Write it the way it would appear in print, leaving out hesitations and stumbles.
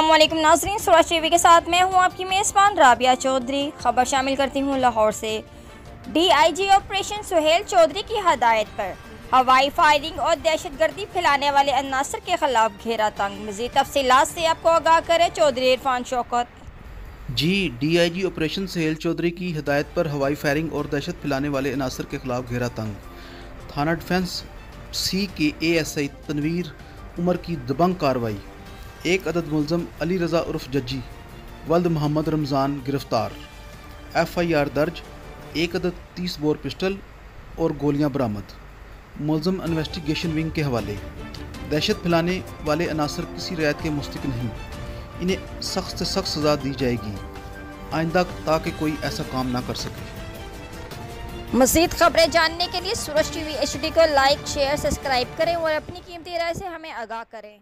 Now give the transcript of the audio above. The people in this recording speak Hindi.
अस्सलामुअलैकुम नाज़रीन, सूरज टीवी के साथ मैं हूं आपकी मेज़बान राबिया चौधरी। खबर शामिल करती हूं लाहौर से। डीआईजी ऑपरेशन सुहेल चौधरी की हदायत पर हवाई फायरिंग और दहशतगर्दी फैलाने वाले अनासर के खिलाफ घेरा तंग। मज़ीद तफसीलात से आपको आगाह करे चौधरी इरफान शौकत। जी, डीआईजी ऑपरेशन सुहेल चौधरी की हदायत पर हवाई फायरिंग और दहशत फैलाने वाले अनासर के खिलाफ घेरा तंग। थाना डिफेंस सी के एएसआई तनवीर उमर की दबंग कार्रवाई। एक अदद मुलज़म अली रज़ा उर्फ जज्जी वल्द मोहम्मद रमज़ान गिरफ़्तार। FIR दर्ज। एक अदद 30 बोर पिस्टल और गोलियां बरामद। मुलज़म इन्वेस्टिगेशन विंग के हवाले। दहशत फैलाने वाले अनासर किसी रियायत के मुस्तहिक़ नहीं, इन्हें सख्त से सख्त सज़ा दी जाएगी आइंदा ताकि कोई ऐसा काम ना कर सके। मज़ीद खबरें जानने के लिए सूरज टीवी HD को लाइक, शेयर, सब्सक्राइब करें और अपनी कीमती राय से हमें आगाह करें।